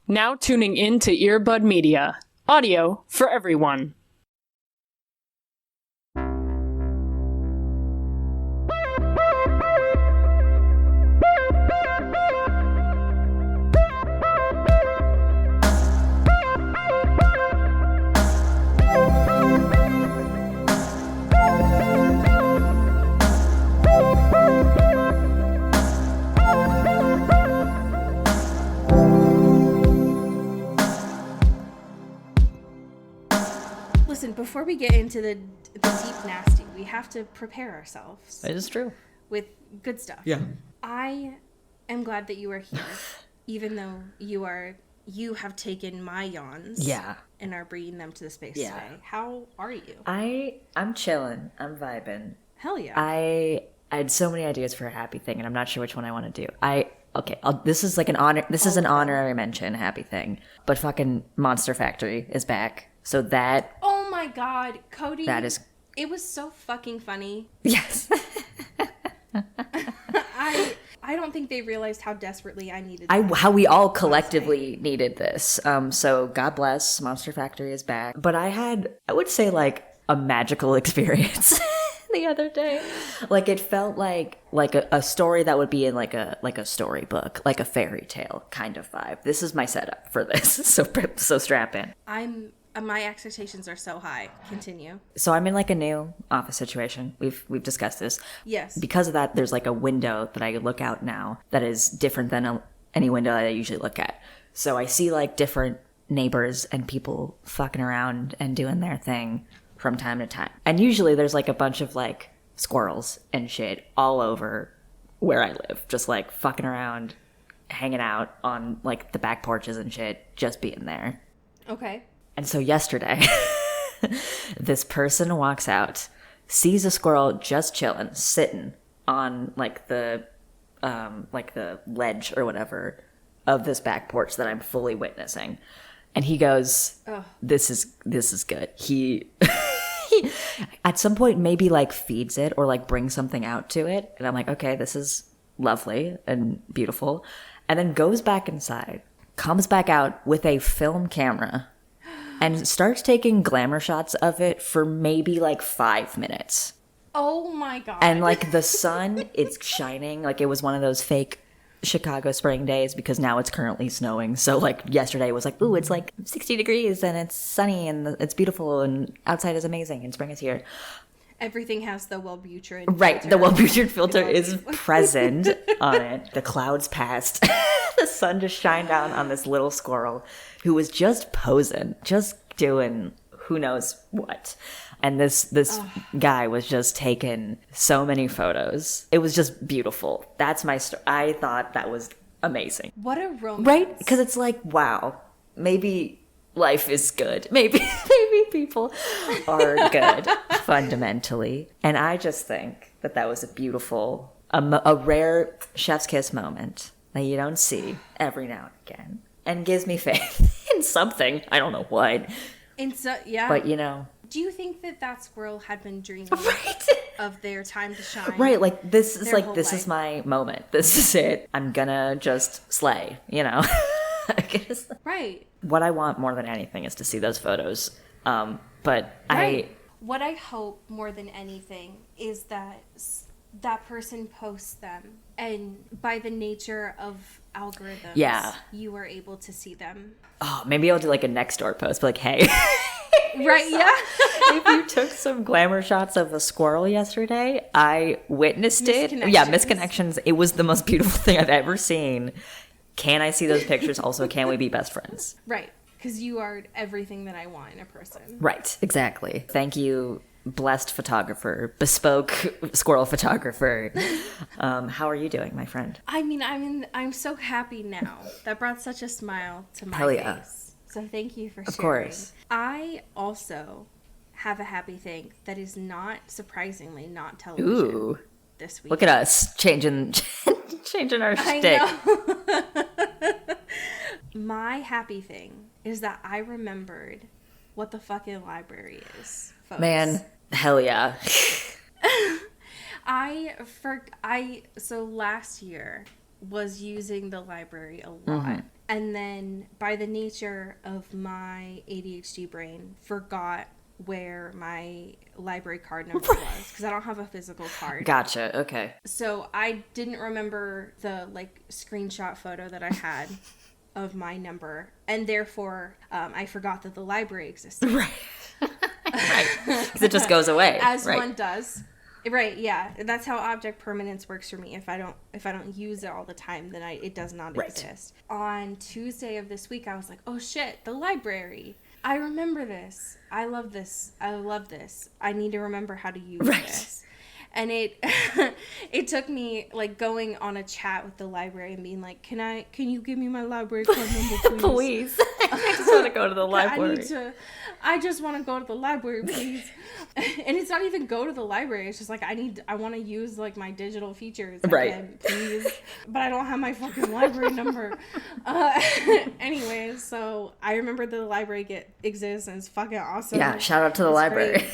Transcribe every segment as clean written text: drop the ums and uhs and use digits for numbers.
Now tuning in to Earbud Media. Audio for everyone. Listen, before we get into the deep nasty, we have to prepare ourselves. It is true. With good stuff. Yeah. I am glad that you are here, even though you have taken my yawns. Yeah. And are bringing them to the space today. How are you? I'm chilling. I'm vibing. Hell yeah. I had so many ideas for a happy thing, and I'm not sure which one I want to do. This is like an honor. This is an honorary mention, happy thing. But fucking Monster Factory is back. So that. Oh my god, Cody. That is. It was so fucking funny. Yes. I don't think they realized how desperately I needed how we all collectively needed this. So God bless, Monster Factory is back. But I would say like a magical experience the other day. Like it felt like a story that would be in like a storybook, like a fairy tale kind of vibe. This is my setup for this. So strap in. My expectations are so high. Continue. So I'm in like a new office situation. We've discussed this. Yes. Because of that, there's like a window that I look out now that is different than any window that I usually look at. So I see like different neighbors and people fucking around and doing their thing from time to time. And usually there's like a bunch of like squirrels and shit all over where I live. Just like fucking around, hanging out on like the back porches and shit, just being there. Okay. And so yesterday, this person walks out, sees a squirrel just chilling, sitting on like the ledge or whatever of this back porch that I'm fully witnessing, and he goes, "This is good." He at some point maybe like feeds it or like brings something out to it, and I'm like, okay, this is lovely and beautiful, and then goes back inside, comes back out with a film camera. And starts taking glamour shots of it for maybe like 5 minutes. Oh my god. And like the sun, it's shining. Like it was one of those fake Chicago spring days because now it's currently snowing. So like yesterday was like, ooh, it's like 60 degrees and it's sunny and it's beautiful and outside is amazing and spring is here. Everything has the Wellbutrin Right, filter. the Wellbutrin filter is present on it. The clouds passed. The sun just shined down on this little squirrel who was just posing, just doing who knows what. And this guy was just taking so many photos. It was just beautiful. That's my story. I thought that was amazing. What a romance. Right? Because it's like, wow, maybe life is good. Maybe people are good fundamentally. And I just think that was a beautiful, a rare chef's kiss moment that you don't see every now and again, and gives me faith in something. I don't know what. Yeah. But you know. Do you think that squirrel had been dreaming of their time to shine? Right, like this is my moment. This is it. I'm gonna just slay, you know. I guess. Right. What I want more than anything is to see those photos. But right. What I hope more than anything is that person posts them, and by the nature of algorithms, you are able to see them. Oh, maybe I'll do like a next door post, but like, hey. Right, yeah. If you took some glamour shots of a squirrel yesterday, I witnessed it. Yeah, misconnections. It was the most beautiful thing I've ever seen. Can I see those pictures? Also, can we be best friends? Right, because you are everything that I want in a person. Right, exactly. Thank you, blessed photographer, bespoke squirrel photographer. How are you doing, my friend? I mean, I'm so happy now. That brought such a smile to my face. So thank you for sharing. Of course. I also have a happy thing that is surprisingly not television. Ooh. This week. Look at us changing our shtick. My happy thing is that I remembered what the fucking library is, folks. Man, hell yeah. So last year was using the library a lot. And then by the nature of my ADHD brain, forgot where my library card number was, because I don't have a physical card. Gotcha. Okay. So I didn't remember the like screenshot photo that I had of my number, and therefore I forgot that the library existed. Right. Right. Because it just goes away. As right. one does. Right, yeah. That's how object permanence works for me. If I don't use it all the time, then it does not exist. On Tuesday of this week, I was like, oh shit, the library. I remember this. I love this. I love this. I need to remember how to use this. And it it took me like going on a chat with the library and being like, can you give me my library card number, please? Please. I just want to go to the library. I just want to go to the library, please. And it's not even go to the library. It's just like I want to use like my digital features again, please. But I don't have my fucking library number. Anyways, so I remember the library exists and it's fucking awesome. Yeah, shout out to the library.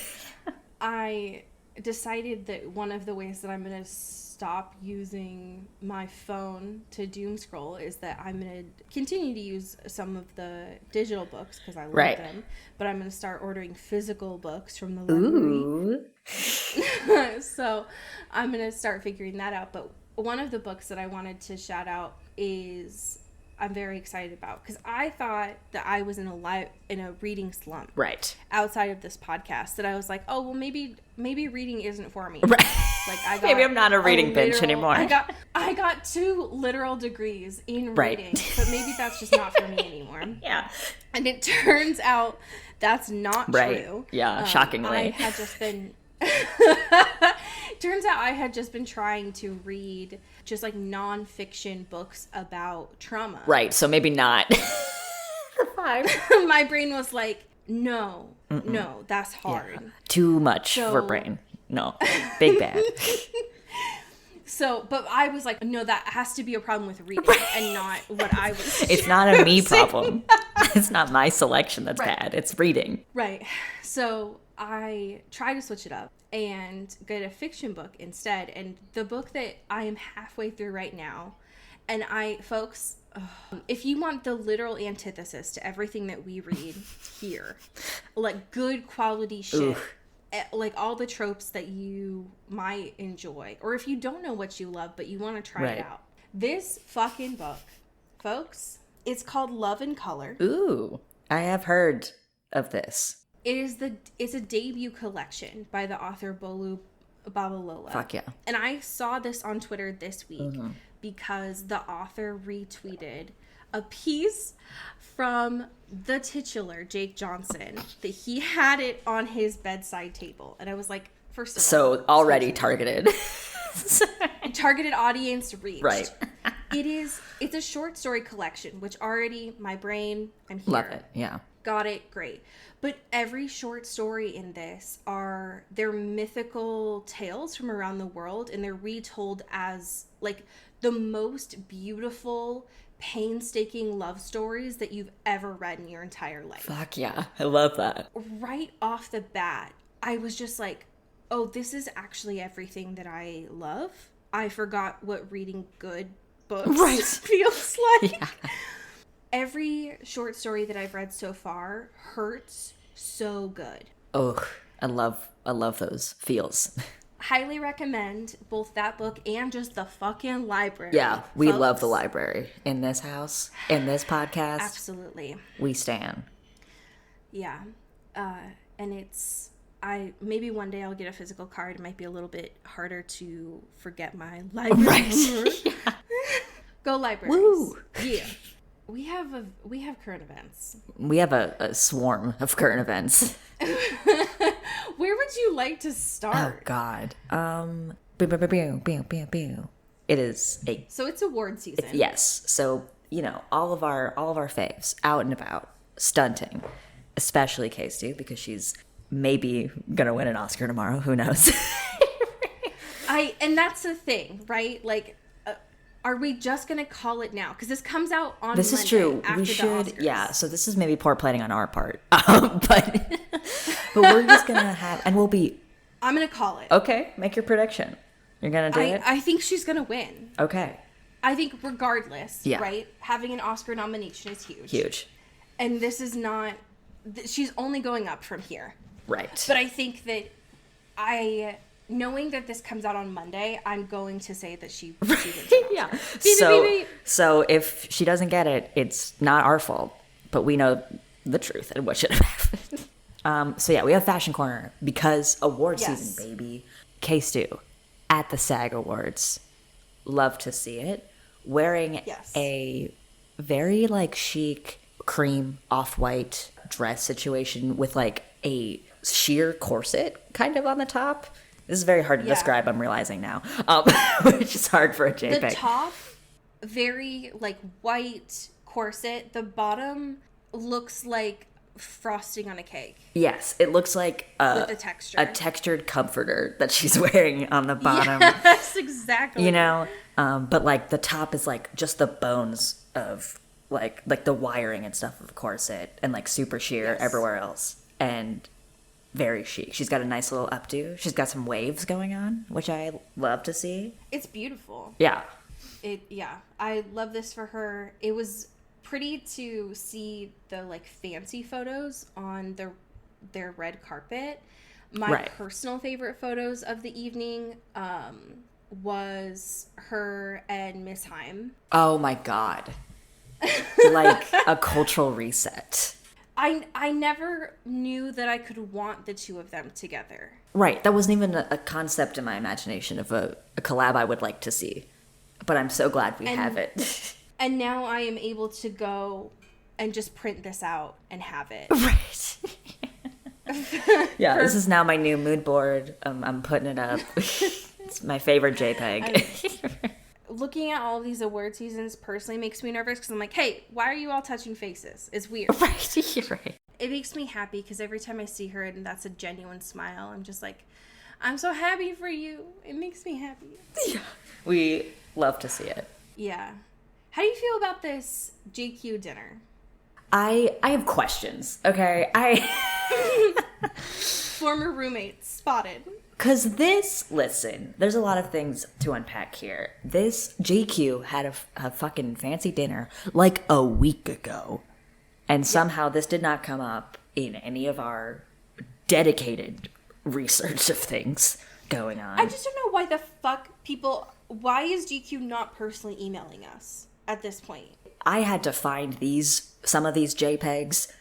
I decided that one of the ways that I'm going to stop using my phone to doom scroll is that I'm going to continue to use some of the digital books because I love them, but I'm going to start ordering physical books from the library. Ooh. So I'm going to start figuring that out. But one of the books that I wanted to shout out is I'm very excited about, because I thought that I was in a reading slump. Right. Outside of this podcast, that I was like, oh well, maybe reading isn't for me. Right. Like maybe I'm not a reading bench anymore. I got 2 literal degrees in reading, but maybe that's just not for me anymore. Yeah. And it turns out that's not true. Yeah. Shockingly, I had just been. Turns out I had just been trying to read just like nonfiction books about trauma. Right, so maybe not. My brain was like, no, that's hard. Yeah. Too much for brain. No, big bad. So, but I was like, no, that has to be a problem with reading and not what I was. It's not a me problem. It's not my selection that's bad. It's reading. Right. So I try to switch it up and get a fiction book instead. And the book that I am halfway through right now, and folks, if you want the literal antithesis to everything that we read here, like good quality shit, like all the tropes that you might enjoy, or if you don't know what you love but you want to try it out, this fucking book, folks, it's called Love in Color. Ooh, I have heard of this. It's a debut collection by the author Bolu Babalola. Fuck yeah. And I saw this on Twitter this week because the author retweeted a piece from the titular Jake Johnson that he had it on his bedside table. And I was like, first of all. So already targeted. Targeted audience reach. Right. It's a short story collection, which already my brain, I'm here. Love it. Yeah. Got it. Great. But every short story in this they're mythical tales from around the world, and they're retold as like the most beautiful, painstaking love stories that you've ever read in your entire life. Fuck yeah. I love that. Right off the bat, I was just like, oh, this is actually everything that I love. I forgot what reading good books feels like. Yeah. Every short story that I've read so far hurts so good. Oh, I love those feels. Highly recommend both that book and just the fucking library. Yeah, we love the library in this house, in this podcast. Absolutely. We stan. Yeah. And maybe one day I'll get a physical card. It might be a little bit harder to forget my library number. Yeah. Go libraries. Woo! Yeah. We have current events. We have a swarm of current events. Where would you like to start? Oh God. It is so it's award season. Yes. So, all of our faves out and about stunting, especially Casey, because she's maybe gonna win an Oscar tomorrow. Who knows? And that's the thing, right? Like, are we just going to call it now? Because this comes out on Monday. This is true. We should, yeah. So this is maybe poor planning on our part. But we're just going to have, and we'll be. I'm going to call it. Okay. Make your prediction. You're going to do it? I think she's going to win. Okay. I think regardless, Yeah. right? Having an Oscar nomination is huge. Huge. And this is not, she's only going up from here. Right. But I think that knowing that this comes out on Monday, I'm going to say that she wins an Oscar. Yeah. Beep, beep, So, beep, beep. so if she doesn't get it, it's not our fault. But we know the truth and what should have happened. So yeah, we have Fashion Corner because award season, baby. K-Stu at the SAG Awards. Love to see it. Wearing a very like chic cream off-white dress situation with like a sheer corset kind of on the top. This is very hard to describe, I'm realizing now, which is hard for a JPEG. The top, very like white corset. The bottom looks like frosting on a cake. Yes, it looks like with the texture. A textured comforter that she's wearing on the bottom. Yes, exactly. You know, but like the top is like just the bones of like the wiring and stuff of the corset, and like super sheer everywhere else, and very chic. She's got a nice little updo. She's got some waves going on, which I love to see. It's beautiful. Yeah. I love this for her. It was pretty to see the like fancy photos on their red carpet. My personal favorite photos of the evening was her and Miss Haim. Oh my god. Like a cultural reset. I never knew that I could want the two of them together. Right. That wasn't even a concept in my imagination of a collab I would like to see. But I'm so glad we have it. And now I am able to go and just print this out and have it. Right. Yeah, this is now my new mood board. I'm putting it up. It's my favorite JPEG. Looking at all these award seasons personally makes me nervous because I'm like, hey, why are you all touching faces? It's weird. Right, you're right. It makes me happy because every time I see her and that's a genuine smile, I'm just like, I'm so happy for you. It makes me happy. Yeah. We love to see it. Yeah. How do you feel about this JQ dinner? I have questions, okay? Former roommates spotted. Because listen, there's a lot of things to unpack here. This GQ had a fucking fancy dinner like a week ago. And somehow this did not come up in any of our dedicated research of things going on. I just don't know why the fuck why is GQ not personally emailing us at this point? I had to find some of these JPEGs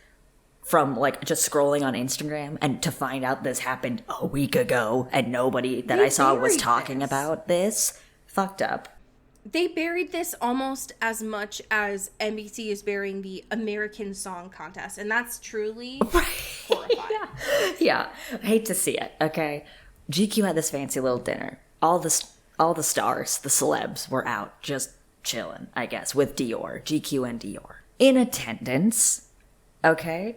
from like just scrolling on Instagram and to find out this happened a week ago and nobody that I saw was talking about this. Fucked up. They buried this almost as much as NBC is burying the American Song Contest, and that's truly horrifying. Yeah, I hate to see it, okay? GQ had this fancy little dinner. All the stars, the celebs, were out just chilling, I guess, with Dior, GQ and Dior. In attendance, okay?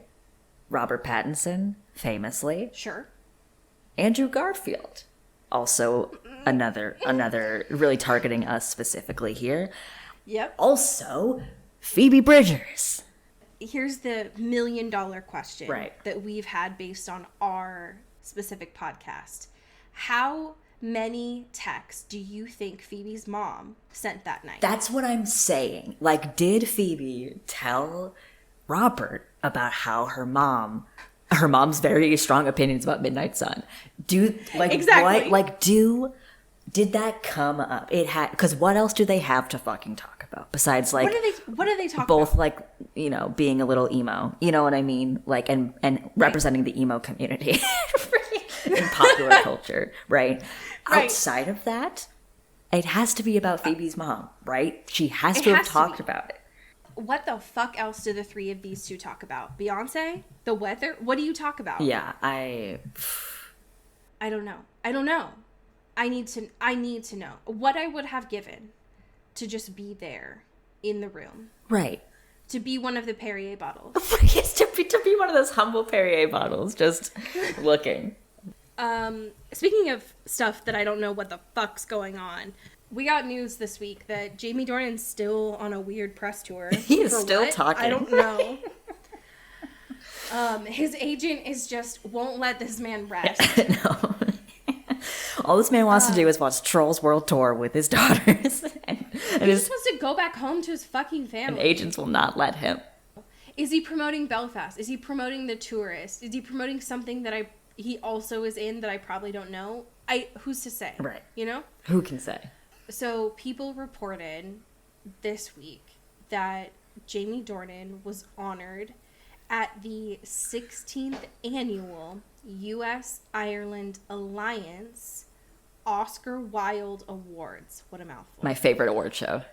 Robert Pattinson, famously. Sure. Andrew Garfield, also another really targeting us specifically here. Yep. Also, Phoebe Bridgers. Here's the $1 million question that we've had based on our specific podcast. How many texts do you think Phoebe's mom sent that night? That's what I'm saying. Like, did Phoebe tell Robert about how her mom's very strong opinions about Midnight Sun? Exactly. Did that come up? It had, because what else do they have to fucking talk about besides like what do they talk both about? like, you know, being a little emo, you know what I mean, like and representing the emo community in popular culture, right? Outside of that, it has to be about Phoebe's mom, right? She has to have talked about it. What the fuck else do the three of these two talk about? Beyonce? The weather? What do you talk about? Yeah, I don't know. I need to know what I would have given to just be there in the room. Right. To be one of the Perrier bottles. Yes, to be one of those humble Perrier bottles, just looking. Speaking of stuff that I don't know what the fuck's going on, we got news this week that Jamie Dornan's still on a weird press tour. He's still talking. I don't know. His agent won't let this man rest. No. All this man wants to do is watch Trolls World Tour with his daughters and He's supposed to go back home to his fucking family. And agents will not let him. Is he promoting Belfast? Is he promoting The Tourist? Is he promoting something that he also is in that I probably don't know? Who's to say? Right. You know? Who can say? So people reported this week that Jamie Dornan was honored at the 16th annual U.S. Ireland Alliance Oscar Wilde Awards. What a mouthful. My favorite award show.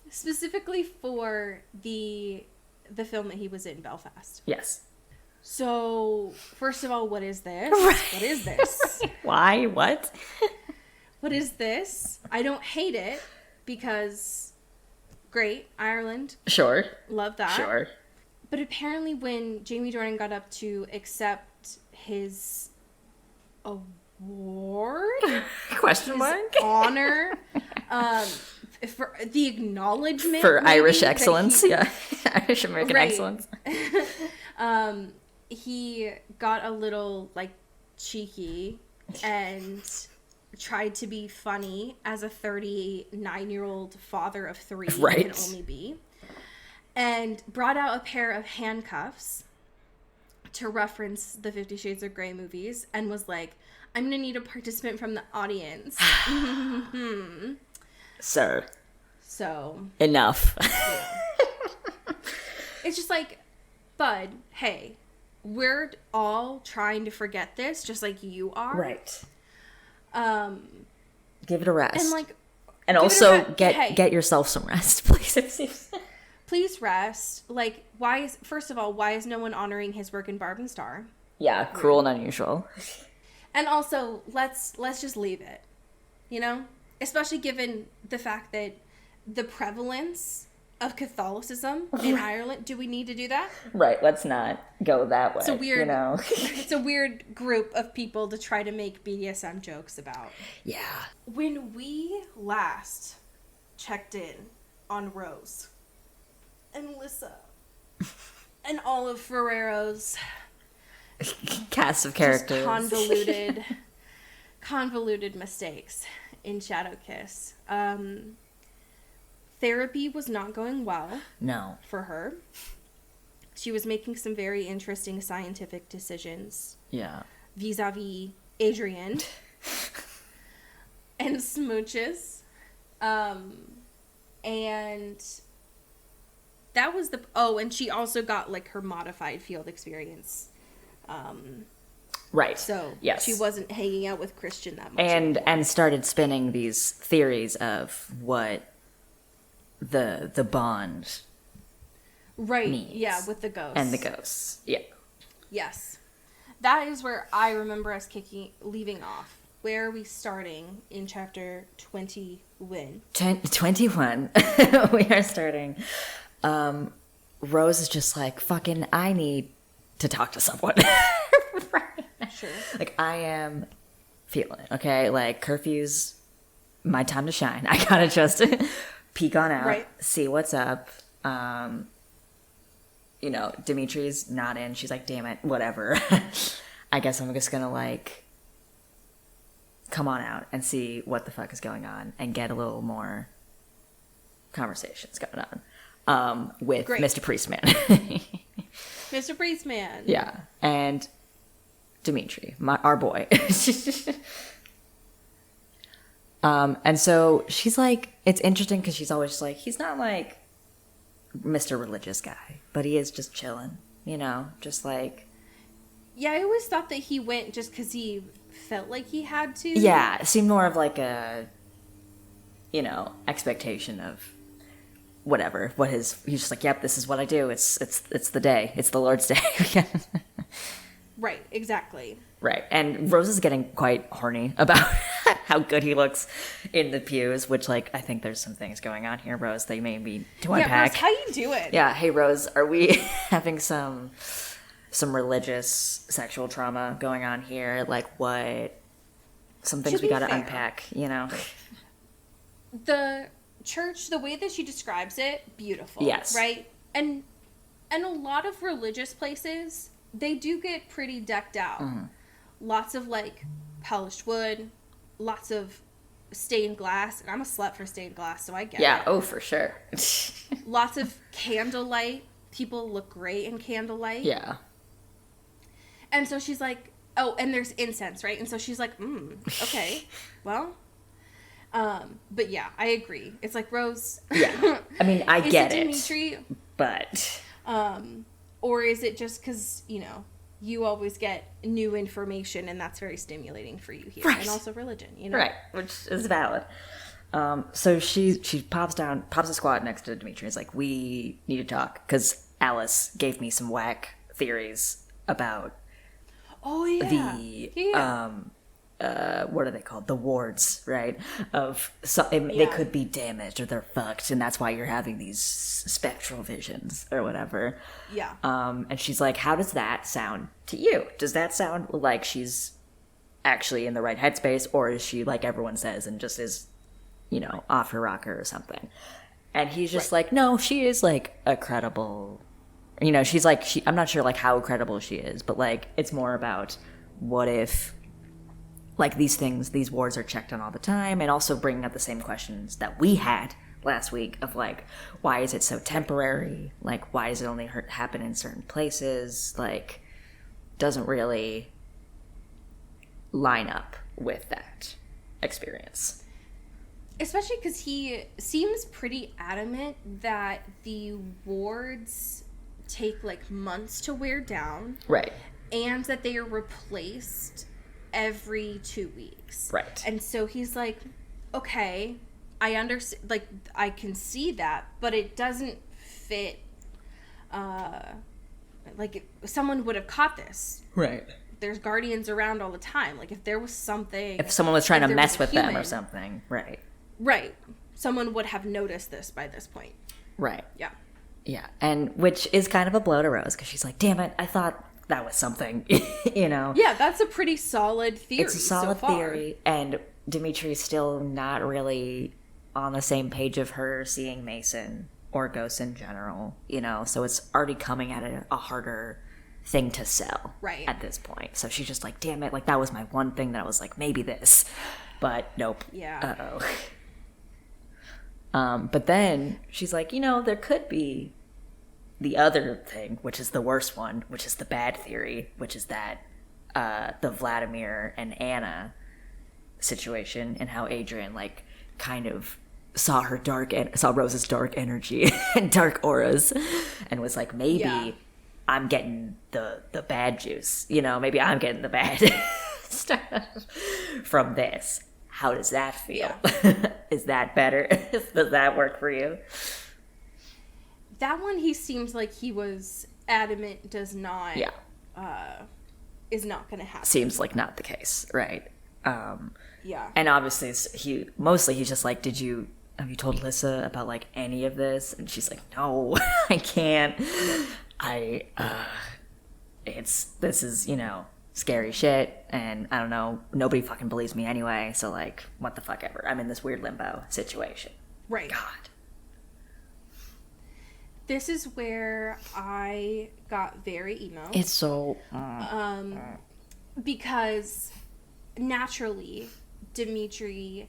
Specifically for the film that he was in, Belfast. Yes. So, first of all, what is this? Right. What is this? Why? What? What is this? I don't hate it because great, Ireland. Sure. Love that. Sure. But apparently when Jamie Dornan got up to accept his award, Question mark? honor, for the acknowledgement for maybe, Irish excellence, yeah. Irish American Right. excellence. He got a little like cheeky and tried to be funny as a 39-year-old father of 3 Right. can only be, and brought out a pair of handcuffs to reference the 50 Shades of Grey movies and was like, I'm gonna need a participant from the audience. Sir, So enough. it's just like, bud, hey, we're all trying to forget this just like you are. Right. Give it a rest. And like, and give it also a get yourself some rest, please. please rest. Like, first of all, why is no one honoring his work in Barb and Star? Yeah, cruel and unusual. And also, let's just leave it. You know? Especially given the fact that the prevalence of Catholicism in Ireland, do we need to do that? Right, let's not go that way. It's a weird, you know? it's a weird group of people to try to make BDSM jokes about. Yeah. When we last checked in on Rose and Alyssa and all of Ferrero's Cast of characters. just convoluted mistakes in Shadow Kiss. Therapy was not going well. No. For her. She was making some very interesting scientific decisions. Yeah. Vis-a-vis Adrian and smooches. And that was and she also got like her modified field experience. Right. So yes. she wasn't hanging out with Christian that much. And started spinning these theories of what the bond right needs. Yeah, with the ghosts. And the ghosts. Yeah. Yes. That is where I remember us leaving off. Where are we starting in chapter 21? 21. We are starting. Rose is just like, fucking, I need to talk to someone. Right. Sure. Like, I am feeling it, okay? Like, curfew's my time to shine. I gotta just peek on out, right. See what's up. You know, Dimitri's not in. She's like, damn it, whatever. I guess I'm just gonna, like, come on out and see what the fuck is going on and get a little more conversations going on with Great. Mr. Priestman. Mr. Priestman. Yeah, and Dimitri, our boy. And so she's like, it's interesting because she's always like, he's not like Mr. Religious guy, but he is just chilling, you know, just like. Yeah, I always thought that he went just because he felt like he had to. Yeah, it seemed more of like a, you know, expectation of whatever. He's just like, yep, this is what I do. It's the day. It's the Lord's day. Right, exactly. Right, and Rose is getting quite horny about how good he looks in the pews, which, like, I think there's some things going on here, Rose, they may be to unpack. Yeah, Rose, how you doing? Yeah, hey, Rose, are we having some religious sexual trauma going on here? Like, what? Some things we gotta unpack, you know? The church, the way that she describes it, beautiful. Yes. Right? And a lot of religious places, they do get pretty decked out. Mm-hmm. Lots of, like, polished wood, lots of stained glass, and I'm a slut for stained glass, so I get it. Yeah, oh, for sure. Lots of candlelight. People look great in candlelight. Yeah. And so she's like, oh, and there's incense, right? And so she's like, okay, well. But yeah, I agree. It's like, Rose. Yeah. I mean, I get it. Dimitri? But. Or is it just because, you know, you always get new information and that's very stimulating for you here. Right. And also religion, you know? Right, which is valid. So she pops a squat next to Dimitri and is like, we need to talk, because Alice gave me some whack theories about what are they called? The wards, right? They could be damaged or they're fucked, and that's why you're having these spectral visions or whatever. Yeah. And she's like, how does that sound to you? Does that sound like she's actually in the right headspace, or is she like everyone says and just is, you know, off her rocker or something? And he's just like, no, she is like a credible, you know, she's like, I'm not sure like how credible she is, but like it's more about what if like these wards are checked on all the time, and also bringing up the same questions that we had last week of like, why is it so temporary? Like, why does it only happen in certain places? Like, doesn't really line up with that experience. Especially because he seems pretty adamant that the wards take like months to wear down. Right. And that they are replaced every 2 weeks. Right. And so he's like, okay, I understand, like, I can see that, but it doesn't fit, like, someone would have caught this. Right. There's guardians around all the time. Like, if there was something... If someone was trying to mess with them or something. Right. Right. Someone would have noticed this by this point. Right. Yeah. Yeah. And which is kind of a blow to Rose, because she's like, damn it, I thought that was something, you know? Yeah, that's a pretty solid theory. It's a solid theory, and Dimitri's still not really on the same page of her seeing Mason or ghosts in general, you know? So it's already coming at a harder thing to sell at this point. So she's just like, damn it, like that was my one thing that I was like, maybe this. But nope. Yeah. But then she's like, you know, there could be the other thing, which is the worst one, which is the bad theory, which is that the Vladimir and Anna situation, and how Adrian like kind of saw Rose's dark energy and dark auras, and was like, maybe I'm getting the bad juice, you know, maybe I'm getting the bad stuff from this. How does that feel? Yeah. Is that better? Does that work for you? That one, he seems like he was adamant is not going to happen. Seems like not the case, right? Yeah. And obviously, he's just like, have you told Lissa about like any of this? And she's like, no, I can't. This is, you know, scary shit, and I don't know, nobody fucking believes me anyway, so like, what the fuck ever. I'm in this weird limbo situation. Right. God. This is where I got very emo. It's so... because naturally, Dimitri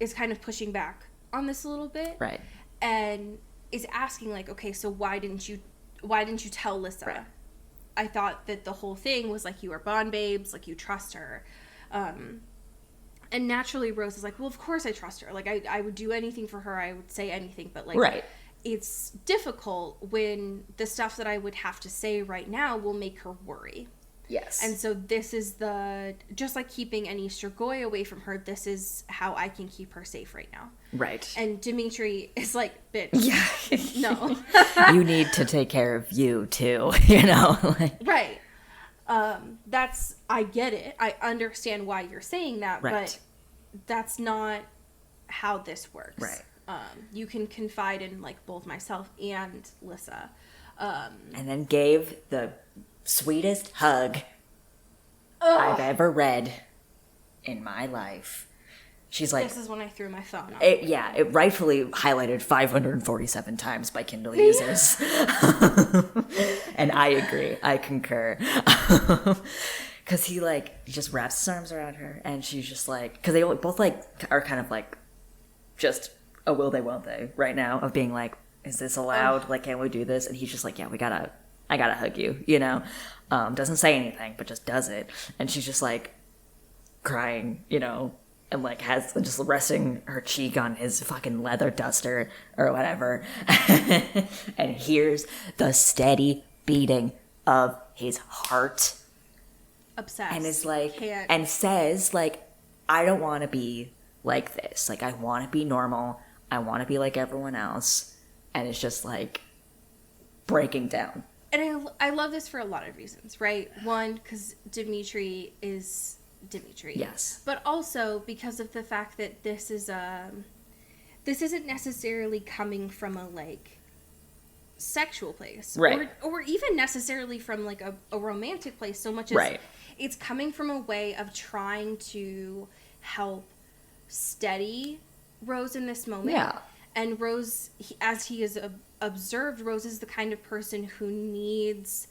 is kind of pushing back on this a little bit. Right. And is asking like, okay, so why didn't you tell Lissa? Right. I thought that the whole thing was like, you were bond babes, like you trust her. And naturally Rose is like, well, of course I trust her. Like I would do anything for her. I would say anything, but like... Right. It's difficult when the stuff that I would have to say right now will make her worry. Yes. And so this is just like keeping an Easter Goy away from her, this is how I can keep her safe right now. Right. And Dimitri is like, bitch. Yeah. No. You need to take care of you too, you know? Right. I get it. I understand why you're saying that, but that's not how this works. Right. You can confide in like both myself and Lissa. And then gave the sweetest hug I've ever read in my life. She's like... This is when I threw my phone off. It rightfully highlighted 547 times by Kindle users. And I agree. I concur. Because because he like just wraps his arms around her, and she's just like, because they both like are kind of like just a will they won't they right now of being like, is this allowed? Like, can we do this? And he's just like, yeah, I gotta hug you, you know? Doesn't say anything, but just does it. And she's just like crying, you know, and like has just resting her cheek on his fucking leather duster or whatever. And hears the steady beating of his heart. Obsessed. And is like, and says like, I don't want to be like this. Like, I want to be normal. I want to be like everyone else. And it's just like breaking down. And I love this for a lot of reasons, right? One, because Dimitri is Dimitri. Yes. But also because of the fact that this isn't necessarily coming from a like sexual place, right? Or even necessarily from like a romantic place, so much as right. It's coming from a way of trying to help steady Rose in this moment. Yeah. And Rose, as he is observed, Rose is the kind of person who needs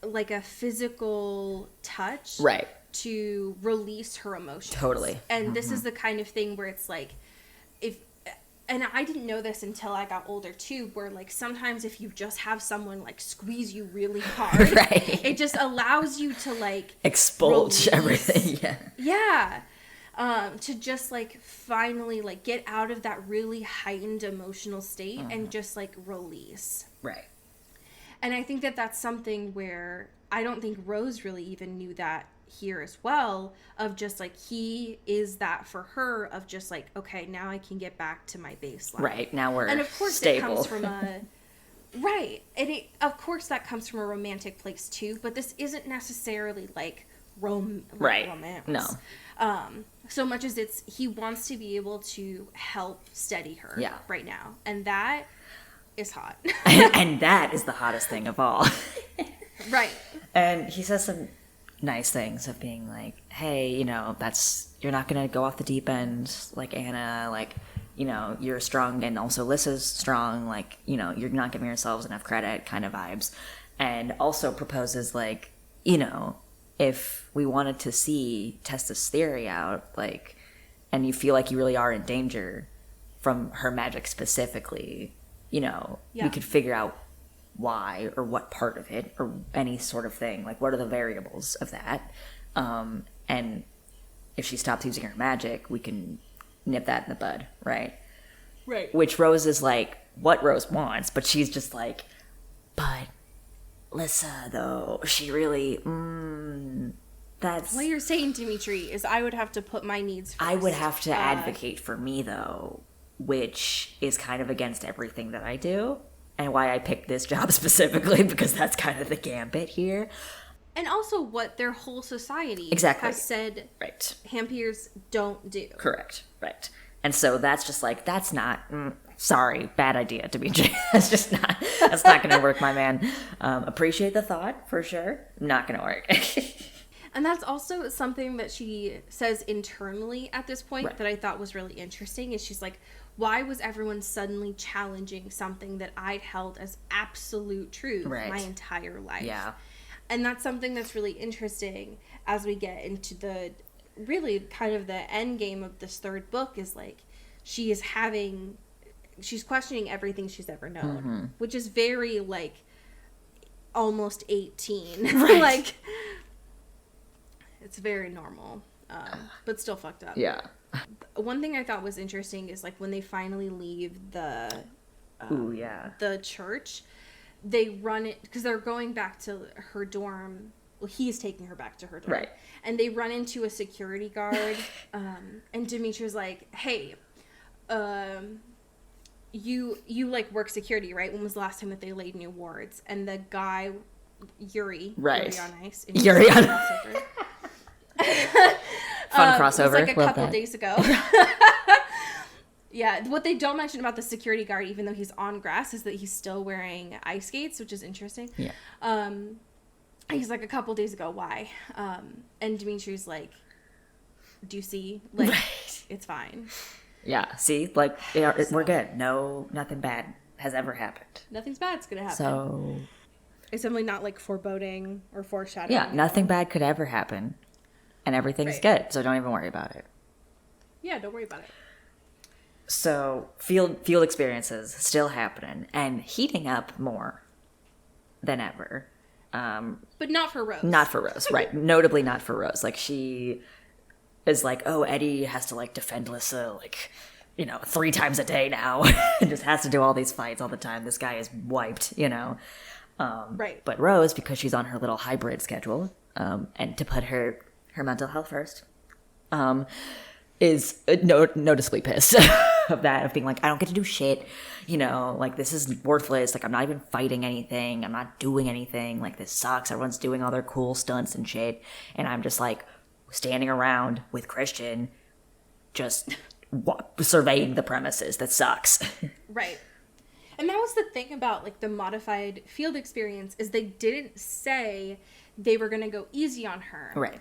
like a physical touch, right, to release her emotions. Totally. And this is the kind of thing where it's like, and I didn't know this until I got older too, where like sometimes if you just have someone like squeeze you really hard, right, it just allows you to like expulse everything. Yeah. To just like finally like get out of that really heightened emotional state and just like release. Right. And I think that that's something where I don't think Rose really even knew that here as well, of just like he is that for her, of just like, okay, now I can get back to my baseline. Right. Now we're and of course stable. It comes from a right. And of course that comes from a romantic place too, but this isn't necessarily like right. romance. No. So much as he wants to be able to help steady her right now. And that is hot. and that is the hottest thing of all. Right. And he says some nice things of being like, hey, you know, you're not going to go off the deep end like Anna, like, you know, you're strong and also Lissa's strong, like, you know, you're not giving yourselves enough credit kind of vibes. And also proposes like, you know, if we wanted to test this theory out, like, and you feel like you really are in danger from her magic specifically, you know, we could figure out why or what part of it or any sort of thing. Like, what are the variables of that? And if she stops using her magic, we can nip that in the bud, right? Right. Which Rose is like, what Rose wants, but she's just like, but Lissa, though, she really, that's... What you're saying, Dimitri, is I would have to put my needs first. I would have to advocate for me, though, which is kind of against everything that I do, and why I picked this job specifically, because that's kind of the gambit here. And also what their whole society exactly. has said right. Hampiers don't do. Correct, right. And so that's just like, that's not... sorry, bad idea, Dimitri. That's not going to work, my man. Appreciate the thought, for sure. Not going to work. And that's also something that she says internally at this point that I thought was really interesting, is she's like, why was everyone suddenly challenging something that I'd held as absolute truth my entire life? Yeah. And that's something that's really interesting as we get into the really kind of the end game of this third book, is like, she's questioning everything she's ever known, which is very like almost 18. Like, it's very normal, but still fucked up. Yeah. One thing I thought was interesting is like when they finally leave the church, they run it because they're going back to her dorm. Well, he's taking her back to her dorm, and they run into a security guard, and Dimitri's like, "Hey, you like work security, right? When was the last time that they laid new wards?" And the guy, Yuri on Ice, Yuri on Fun crossover. It was like a couple days ago. Yeah, what they don't mention about the security guard, even though he's on grass, is that he's still wearing ice skates, which is interesting. Yeah. He's like, a couple days ago, why? And Dimitri's like, do you see? Like, it's fine. Yeah, see? Like, we're good. No, nothing bad has ever happened. Nothing's bad's gonna happen. So, It's definitely not like foreboding or foreshadowing. Yeah, nothing bad could ever happen. And everything's good, so don't even worry about it. Yeah, don't worry about it. So field experiences still happening and heating up more than ever. But not for Rose. Not for Rose, right. Notably not for Rose. Like, she is like, oh, Eddie has to, like, defend Lissa, like, 3 times a day now. And just has to do all these fights all the time. This guy is wiped, Right. But Rose, because she's on her little hybrid schedule, and to put her mental health first, is noticeably pissed of that, of being like, I don't get to do shit, like, this is worthless, like, I'm not even fighting anything, I'm not doing anything, like, this sucks, everyone's doing all their cool stunts and shit, and I'm just, like, standing around with Christian, just surveying the premises. That sucks. Right. And that was the thing about, like, the modified field experience, is they didn't say they were going to go easy on her. Right.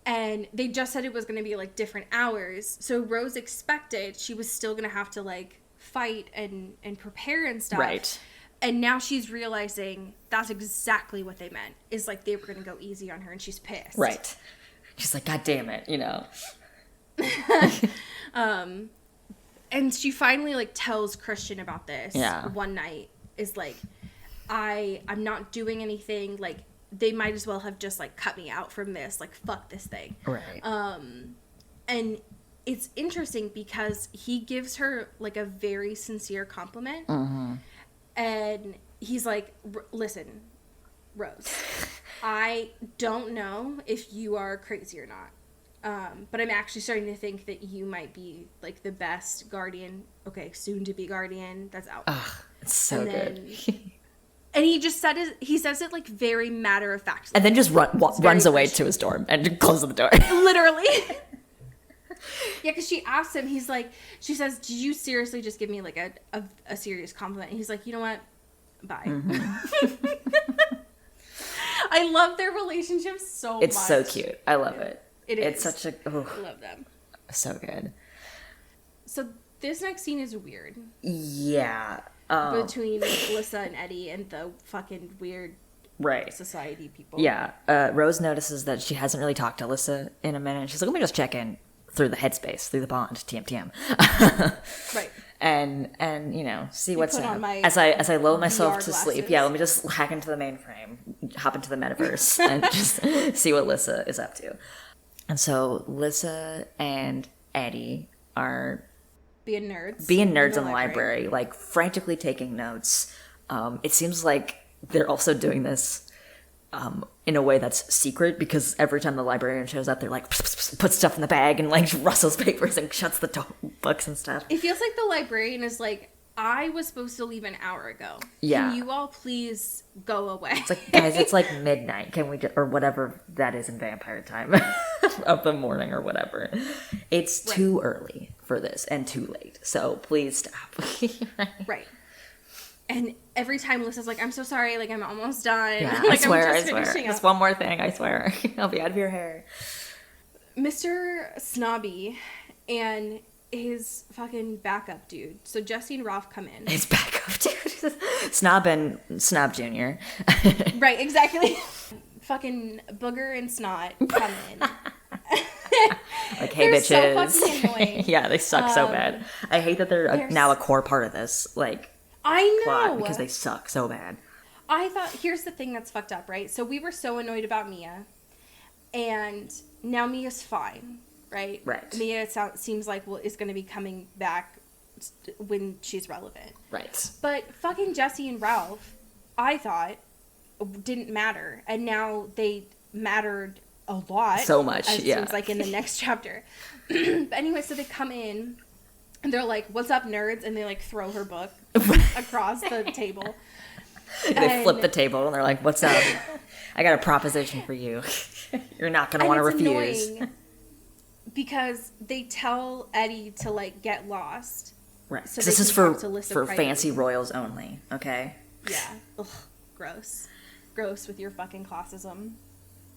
And they just said it was going to be, like, different hours. So Rose expected she was still going to have to, like, fight and prepare and stuff. Right. And now she's realizing that's exactly what they meant. Is, like, they were going to go easy on her, and she's pissed. Right. She's like, God damn it, And she finally, like, tells Christian about this one night. Is like, I'm not doing anything. Like, they might as well have just, like, cut me out from this. Like, fuck this thing. Right. And it's interesting because he gives her, like, a very sincere compliment. Mm-hmm. And he's like, listen, Rose, I don't know if you are crazy or not. But I'm actually starting to think that you might be, like, the best guardian. Okay, soon to be guardian. That's out. Ugh, it's so good. And he just he says it, like, very matter of fact. And then just runs away to his dorm and closes the door. Literally. Yeah, because she asks him, she says, did you seriously just give me, like, a serious compliment? And he's like, you know what? Bye. Mm-hmm. I love their relationship so much. It's so cute. I love it. It's such a... I love them. So good. So this next scene is weird. Yeah. Between Lissa and Eddie and the fucking weird society people. Yeah. Rose notices that she hasn't really talked to Lissa in a minute. She's like, let me just check in through the headspace, through the bond, TM. Right. And see what's up. As I lull myself to sleep. Glasses. Yeah, let me just hack into the mainframe, hop into the metaverse, and just see what Lissa is up to. And so Lissa and Eddie are being nerds in the library, like frantically taking notes. It seems like they're also doing this in a way that's secret, because every time the librarian shows up, they're like, put stuff in the bag and like rustles papers and shuts the books and stuff. It feels like the librarian is like, I was supposed to leave an hour ago. Yeah. Can you all please go away? It's like, guys, it's like midnight. Can we or whatever that is in vampire time of the morning or whatever. It's too early for this and too late. So please stop. Right. And every time Lissa's like, I'm so sorry, like, I'm almost done. Yeah, like, I swear. finishing Just up. one more thing, I swear. I'll be out of your hair. Mr. Snobby and his fucking backup dude. So Jesse and Ralph come in. His backup dude. Snob and Smug Jr. Right, exactly. Fucking Booger and Snot come in. Like, hey, they're bitches. so fucking annoying. Yeah, they suck so bad. I hate that they're now a core part of this, like, I know. plot, because they suck so bad. I thought, here's the thing that's fucked up, right? So we were so annoyed about Mia, and now Mia's fine, right? Right. Mia seems like is going to be coming back when she's relevant. Right. But fucking Jesse and Ralph, I thought, didn't matter, and now they mattered a lot. So much, as it yeah. seems like in the next chapter. But anyway, so they come in, and they're like, what's up, nerds? And they, like, throw her book across the table. They flip the table, and they're like, what's up? I got a proposition for you. You're not going to want to refuse. Annoying because they tell Eddie to, like, get lost. Right. So this they is can for talk to Lissa fancy privately. royals only, okay? Yeah. Ugh, gross. Gross with your fucking classism.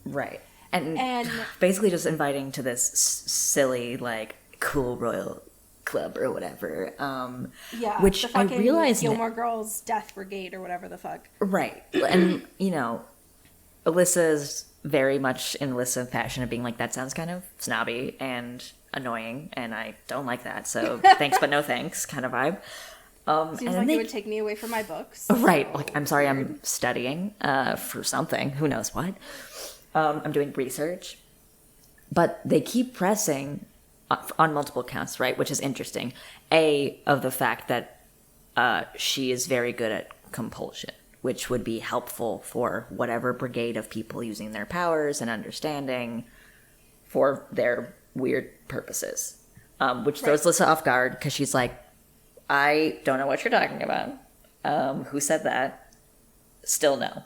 Right. And And basically just inviting to this silly, like, cool club or whatever. Yeah, which the fucking I realized Gilmore Girls Death Brigade or whatever the fuck. Right. And, you know, Alyssa's very much in Alyssa fashion of being like, that sounds kind of snobby and annoying, and I don't like that, so thanks but no thanks kind of vibe. Seems like it would take me away from my books. Right. So Like, I'm sorry, I'm studying for something. Who knows what. I'm doing research. But they keep pressing on multiple counts, right? Which is interesting. Of the fact that she is very good at compulsion, which would be helpful for whatever brigade of people using their powers and understanding for their weird purposes. Which throws Lyssa off guard because she's like, I don't know what you're talking about. Who said that? Still no.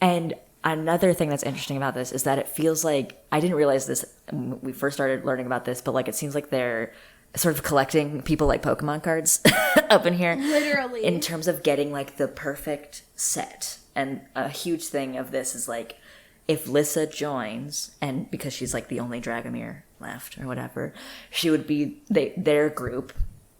And another thing that's interesting about this is that it feels like, I didn't realize this when we first started learning about this, but like it seems like they're sort of collecting people like Pokemon cards up in here. Literally. In terms of getting like the perfect set. And a huge thing of this is like, if Lyssa joins, and because she's like the only Dragomir left or whatever, she would be, their group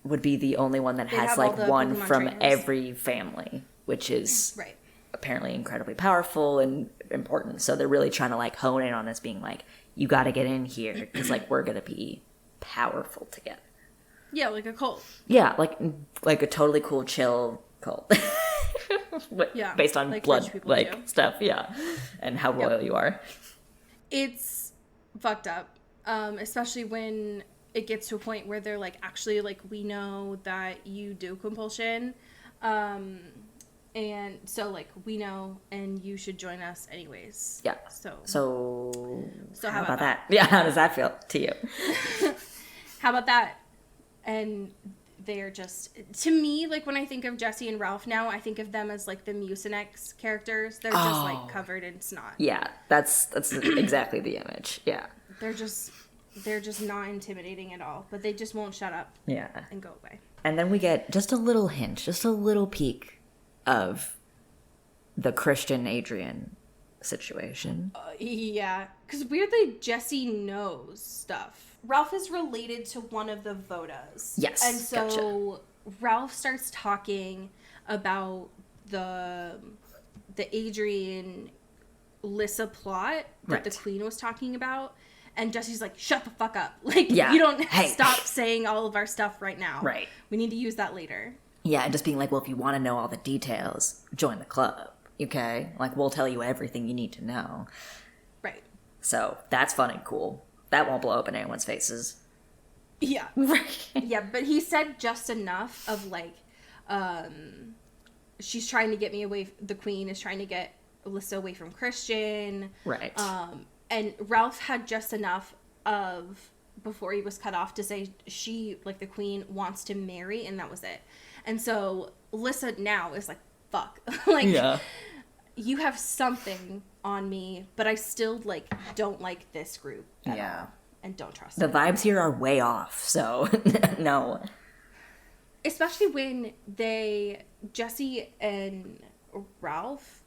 would be the only one that has like one Pokemon from trainers. every family, which is Right. apparently incredibly powerful and important. So they're really trying to like hone in on this, being like, you got to get in here because like we're gonna be powerful together. Yeah, like a cult. Yeah, like a totally cool, chill cult. Yeah, based on like blood, rich people like do. stuff. Yeah, and how royal you are. It's fucked up, especially when it gets to a point where they're like, actually, like, we know that you do compulsion, and so like we know, and you should join us anyways. Yeah. So how about that? Yeah, how does that feel to you? how about that? And they're just, to me, like when I think of Jesse and Ralph now, I think of them as like the Mucinex characters. They're just like covered in snot. Yeah, that's exactly the image. Yeah. They're just not intimidating at all, but they just won't shut up. Yeah. And go away. And then we get just a little hint, just a little peek of the Christian Adrian situation. Yeah, because weirdly, Jesse knows stuff. Ralph is related to one of the Vodas. Yes, and so Ralph starts talking about the Adrian Lyssa plot that the Queen was talking about. And Jesse's like, shut the fuck up. Like, you don't stop saying all of our stuff right now. Right. We need to use that later. Yeah, and just being like, well, if you want to know all the details, join the club, okay? Like, we'll tell you everything you need to know. Right. So, that's fun and cool. That won't blow up in anyone's faces. Yeah. Right. Yeah, but he said just enough of, like, she's trying to get me away, the Queen is trying to get Alyssa away from Christian. Right. And Ralph had just enough of, before he was cut off, to say she, like the Queen, wants to marry, and that was it. And so Lyssa now is like, fuck. Like, you have something on me, but I still, like, don't like this group at all, and don't trust the them. vibes here are way off, so no. Especially when Jesse and Ralph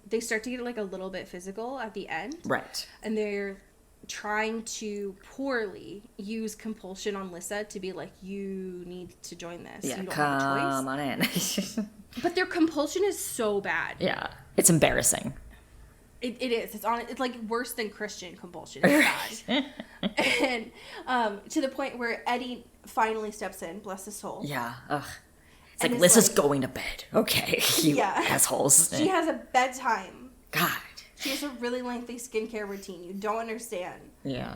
they start to get like a little bit physical at the end. Right. And they're trying to poorly use compulsion on Lyssa to be like, you need to join this. Yeah, you don't come have a choice. on in. But their compulsion is so bad. Yeah. It's embarrassing. It is. It's like worse than Christian compulsion. It's bad. And to the point where Eddie finally steps in, bless his soul. Yeah. Ugh. It's And like, it's Lyssa's like, going to bed. Okay, you assholes. She has a bedtime. God. She has a really lengthy skincare routine. You don't understand. Yeah.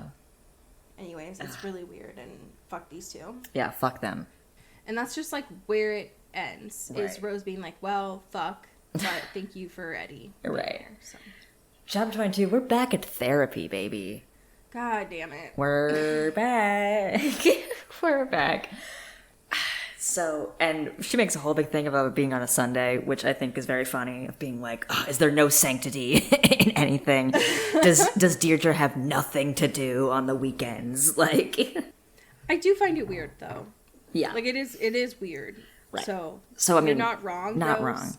Anyways, it's really weird, and fuck these two. Yeah, fuck them. And that's just like where it ends. Is Right. Rose being like, well, fuck, but thank you for Eddie. being Right. there, so. Chapter 22, we're back at therapy, baby. God damn it. We're back. We're back. So, and she makes a whole big thing about it being on a Sunday, which I think is very funny, of being like, oh, is there no sanctity in anything? Does Deirdre have nothing to do on the weekends? Like, I do find it weird, though. yeah. Like, it is weird. Right. So I mean, you're not wrong, Not Rose. wrong.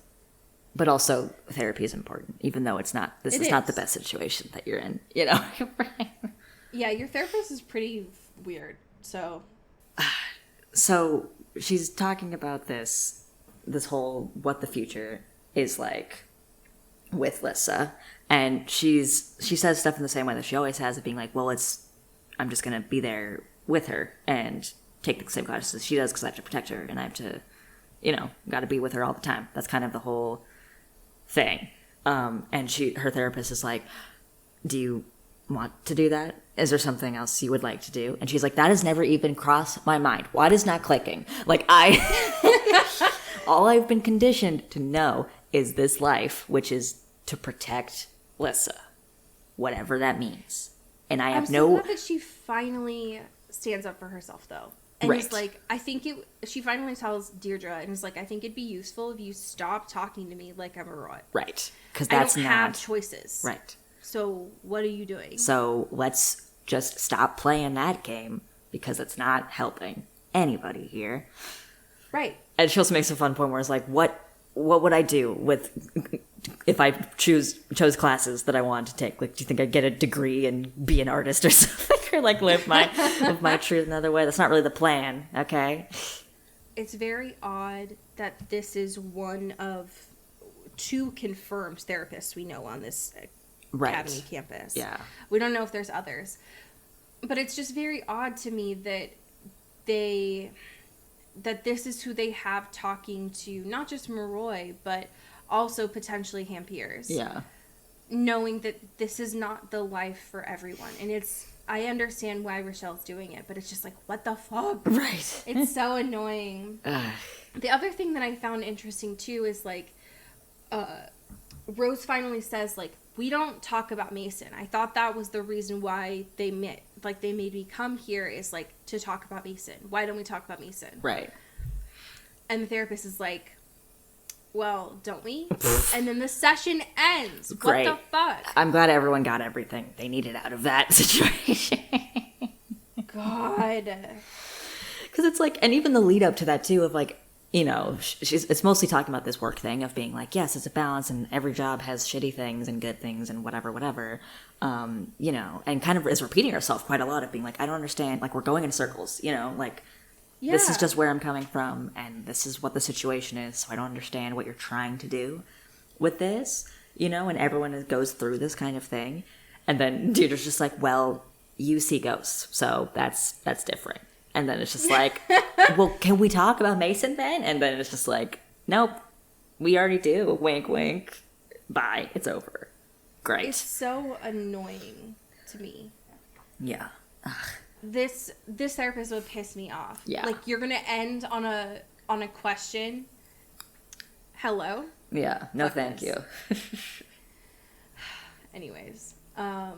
But also, therapy is important, even though this is not the is. best situation that you're in, you know? Yeah, your therapist is pretty weird, so. So she's talking about this whole what the future is like with Lissa, and she says stuff in the same way that she always has, of being like, well, I'm just gonna be there with her and take the same classes as she does because I have to protect her and I have to, got to be with her all the time. That's kind of the whole thing. And her therapist is like, do you want to do that? Is there something else you would like to do? And she's like, that has never even crossed my mind. Why is not clicking? Like, all I've been conditioned to know is this life, which is to protect Lissa, whatever that means. And I have I'm so glad that she finally stands up for herself, though. And is like, she finally tells Deirdre, and is like, I think it'd be useful if you stop talking to me like I'm a robot. Right. Because that's I don't have choices. Right. So what are you doing? So let's just stop playing that game, because it's not helping anybody here. Right. And she also makes a fun point where it's like, what would I do if I chose classes that I wanted to take? Like, do you think I'd get a degree and be an artist or something? Or like live my truth another way? That's not really the plan, okay? It's very odd that this is one of 2 confirmed therapists we know on this academy campus. Yeah. We don't know if there's others. But it's just very odd to me that this is who they have talking to not just Maroy, but also potentially Hampiers. Yeah. Knowing that this is not the life for everyone. And I understand why Rochelle's doing it, but it's just like, what the fuck? Right. It's so annoying. The other thing that I found interesting, too, is, like, Rose finally says, like, we don't talk about Mason. I thought that was the reason why they made me come here, is, like, to talk about Mason. Why don't we talk about Mason? Right. And the therapist is like, well, don't we? And then the session ends. Great. What the fuck? I'm glad everyone got everything they needed out of that situation. God. Because it's like, and even the lead up to that too, of like, it's mostly talking about this work thing of being like, yes, it's a balance, and every job has shitty things and good things and whatever. And kind of is repeating herself quite a lot of being like, I don't understand, like, we're going in circles, like, Yeah. This is just where I'm coming from, and this is what the situation is, so I don't understand what you're trying to do with this, and everyone goes through this kind of thing. And then Deirdre's just like, well, you see ghosts, so that's different. And then it's just like, well, can we talk about Mason then? And then it's just like, nope, we already do. Wink, wink. Bye. It's over. Great. It's so annoying to me. Yeah. Ugh. This therapist would piss me off. Yeah. Like, you're gonna end on a question. Hello? Yeah. No, Fuck thank this. you. Anyways, I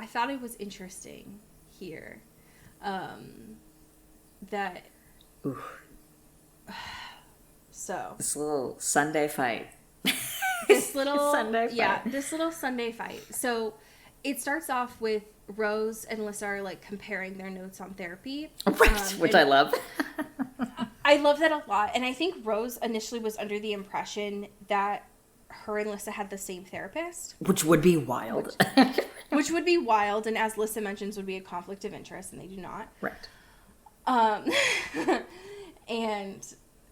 thought it was interesting here, that. Ooh. So. This little Sunday fight. This little Sunday fight. Yeah, this little Sunday fight. So, it starts off with Rose and Lissa are, like, comparing their notes on therapy. Right, which I love. I love that a lot. And I think Rose initially was under the impression that her and Lissa had the same therapist. Which would be wild. Which would be wild, and as Lissa mentions, would be a conflict of interest, and they do not. Right. And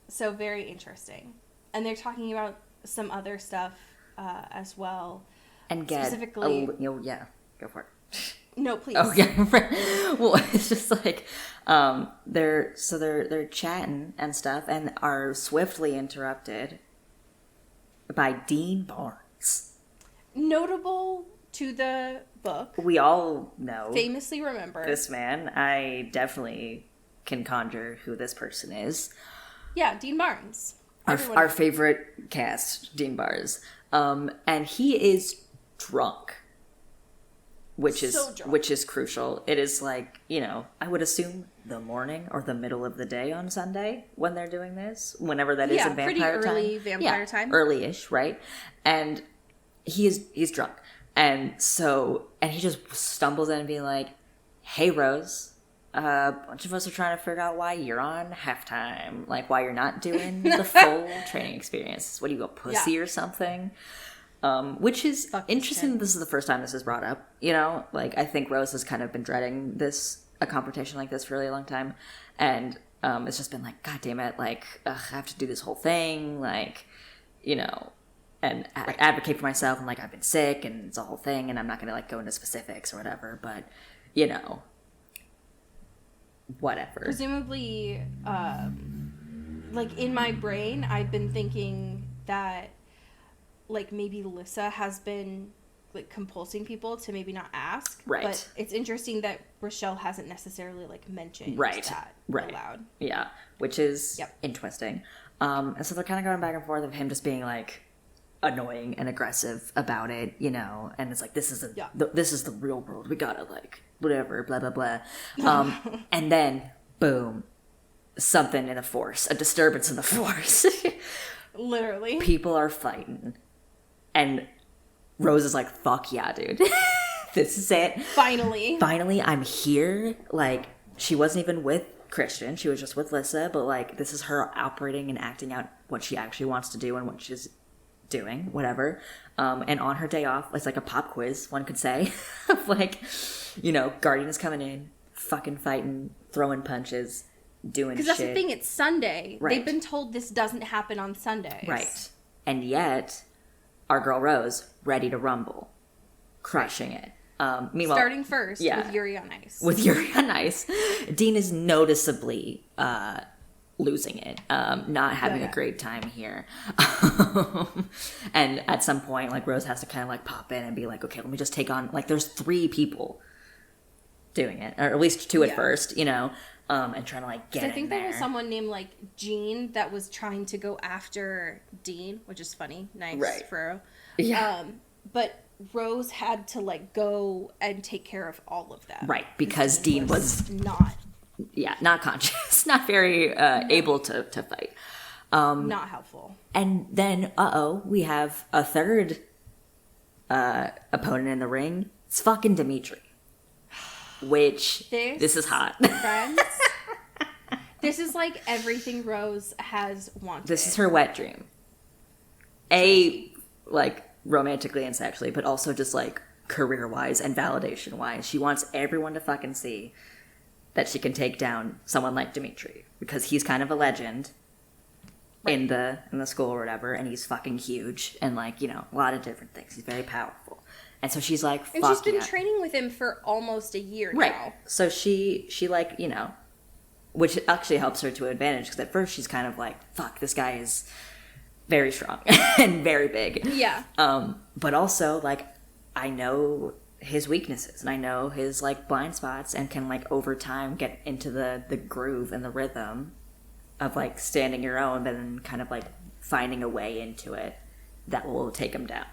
so very interesting. And they're talking about some other stuff as well. And get specifically, yeah, go for it. No, please. Oh yeah. Well, it's just like they're chatting and stuff, and are swiftly interrupted by Dean Barnes. Notable to the book. We all know, famously remember this man. I definitely can conjure who this person is. Yeah, Dean Barnes. Our favorite cast, Dean Barnes. And he is drunk. Which is crucial. It is like, I would assume the morning or the middle of the day on Sunday when they're doing this, whenever that is in vampire time. Pretty early vampire time. Early-ish, right? And he's drunk. And he just stumbles in and being like, hey, Rose, a bunch of us are trying to figure out why you're on halftime. Like, why you're not doing the full training experience. What, do you go pussy or something? Which is interesting. This is the first time this is brought up, Like, I think Rose has kind of been dreading this a confrontation like this for a really long time. And it's just been like, God damn it, like, ugh, I have to do this whole thing, like, you know, and advocate for myself. And like, I've been sick and it's a whole thing and I'm not going to like go into specifics or whatever, but, you know, whatever. Presumably, like in my brain, I've been thinking that like maybe Lissa has been like compulsing people to maybe not ask. Right. But it's interesting that Rochelle hasn't necessarily like mentioned that aloud. Yeah. Which is interesting. And so they're kind of going back and forth of him just being like annoying and aggressive about it, you know, and it's like, this is this is the real world. We gotta like whatever, blah, blah, blah. And then boom, something in the force, a disturbance in the force. Literally. People are fighting. And Rose is like, fuck yeah, dude. This is it. Finally, I'm here. Like, she wasn't even with Christian. She was just with Lissa. But, like, this is her operating and acting out what she actually wants to do and what she's doing, whatever. And on her day off, it's like a pop quiz, one could say. Like, you know, Guardian is coming in, fucking fighting, throwing punches, doing shit. Because that's the thing, it's Sunday. Right. They've been told this doesn't happen on Sundays. Right. And yet, our girl Rose, ready to rumble, crushing it. Meanwhile, starting first with Yuri on Ice. With Yuri on Ice. Dean is noticeably losing it, not having a great time here. And at some point, like, Rose has to kind of like pop in and be like, okay, let me just take on, like, there's 3 people doing it, or at least 2 at first, you know, and trying to like get in there. I think there was someone named like Jean that was trying to go after Dean, which is funny. Nice, right. For yeah. But Rose had to like go and take care of all of them, right? Because Dean was not conscious, not very able to fight, not helpful. And then we have a third opponent in the ring. It's fucking Dimitri. Which this is hot. Friends, this is like everything Rose has wanted. This is her wet dream. Like romantically and sexually, but also just like career-wise and validation-wise. She wants everyone to fucking see that she can take down someone like Dimitri because he's kind of a legend in the school or whatever, and he's fucking huge and like, you know, a lot of different things. He's very powerful. And so she's like, fuck. And she's been training with him for almost a year now. So she like, you know, which actually helps her to advantage because at first she's kind of like, fuck, this guy is very strong and very big. Yeah. But also like, I know his weaknesses and I know his like blind spots and can like over time get into the groove and the rhythm of like standing your own, but then kind of like finding a way into it that will take him down.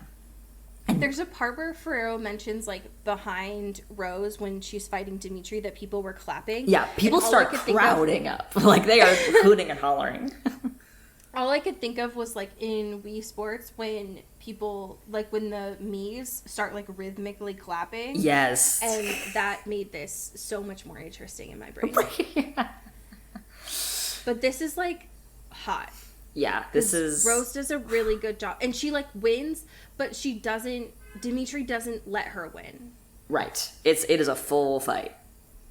There's a part where Ferrero mentions, like, behind Rose when she's fighting Dimitri that people were clapping. Yeah, people start crowding up. Like, they are hooting and hollering. All I could think of was, like, in Wii Sports when people, like, when the Miis start, like, rhythmically clapping. Yes. And that made this so much more interesting in my brain. Yeah. But this is, like, hot. Yeah, this is... Rose does a really good job. And she, like, wins, but Dimitri doesn't let her win. Right. It is a full fight.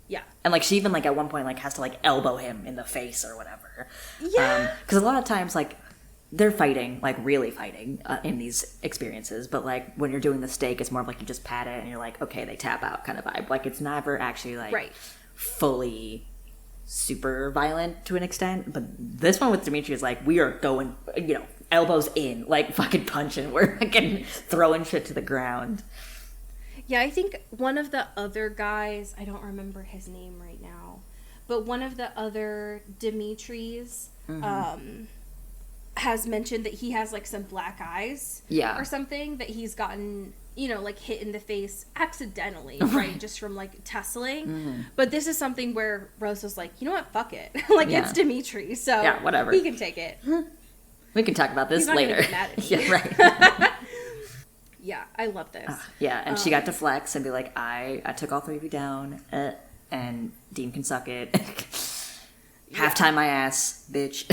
Yeah. And, like, she even, like, at one point, like, has to, like, elbow him in the face or whatever. Yeah. Because a lot of times, like, they're fighting, like, really fighting in these experiences. But, like, when you're doing the stake, it's more of, like, you just pat it and you're like, okay, they tap out kind of vibe. Like, it's never actually, like, fully... super violent to an extent, but this one with Dimitri is like, we are going, you know, elbows in, like fucking punching, we're fucking throwing shit to the ground. Yeah, I think one of the other guys, I don't remember his name right now, but one of the other Dimitris has mentioned that he has like some black eyes or something, that he's gotten, you know, like hit in the face accidentally, right? Just from like tussling. But this is something where Rose was like, you know what, fuck it. Like it's Dimitri, so whatever. He can take it. We can talk about this later. He's not gonna get mad at me. Yeah, right. Yeah, I love this. And she got to flex and be like, I took all 3 of you down, and Dean can suck it. Halftime my ass, bitch.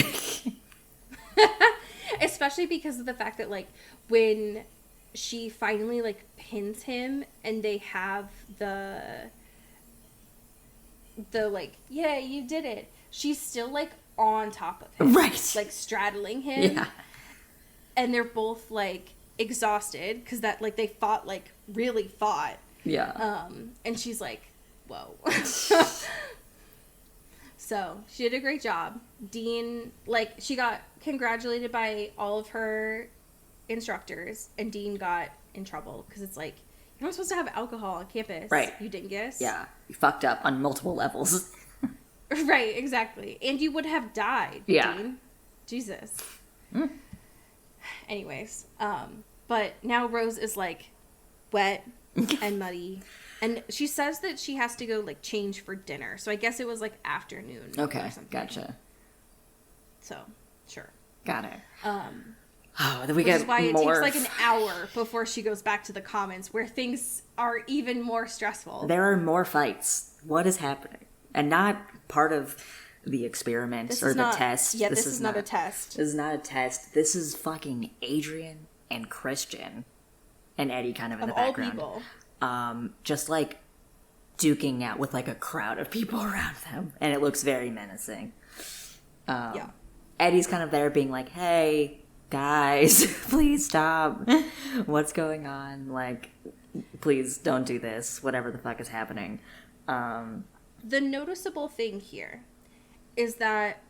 Especially because of the fact that like when she finally like pins him and they have the, like, yeah, you did it, she's still, like, on top of him. Right. Like, straddling him. Yeah. And they're both, like, exhausted because that, like, they fought, like, really fought. Yeah. And she's like, whoa. So, she did a great job. Dean, like, she got congratulated by all of her instructors, and Dean got in trouble because it's like, you're not supposed to have alcohol on campus. Right. You dingus. Yeah. You fucked up on multiple levels. Right, exactly. And you would have died, Yeah. Dean. Jesus. Anyways, but now Rose is, like, wet and muddy. And she says that she has to go, like, change for dinner. So I guess it was, like, afternoon. Okay, or something. gotcha. So, sure. Got it. Then we which get is why it more. takes, like, an hour before she goes back to the commons, where things are even more stressful. There are more fights. What is happening? And not part of the experiments or the test. Yeah, this is not a test. This is not a test. This is fucking Adrian and Christian and Eddie kind of in the background. All people. Just like duking out with like a crowd of people around them, and it looks very menacing. Yeah. Eddie's kind of there being like, hey, guys, please stop. What's going on? Like, please don't do this. Whatever the fuck is happening. The noticeable thing here is that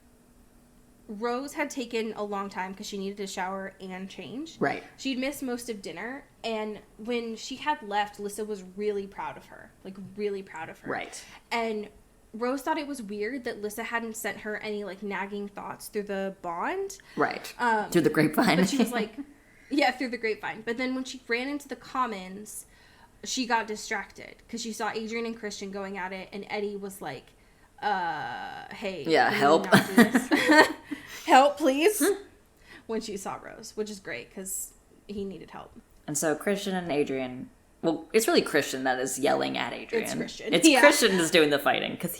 Rose had taken a long time because she needed to shower and change. Right. She'd missed most of dinner, and when she had left, Lissa was really proud of her. Like, really proud of her. Right. And Rose thought it was weird that Lissa hadn't sent her any, like, nagging thoughts through the bond. Right. Through the grapevine. But she was like, yeah, through the grapevine. But then when she ran into the commons, she got distracted because she saw Adrian and Christian going at it, and Eddie was like, hey. Yeah, help. Help, please. When she saw Rose, which is great because he needed help. And so Christian and Adrian, well, it's really Christian that is yelling at Adrian. It's Christian. It's Yeah. Christian that's doing the fighting because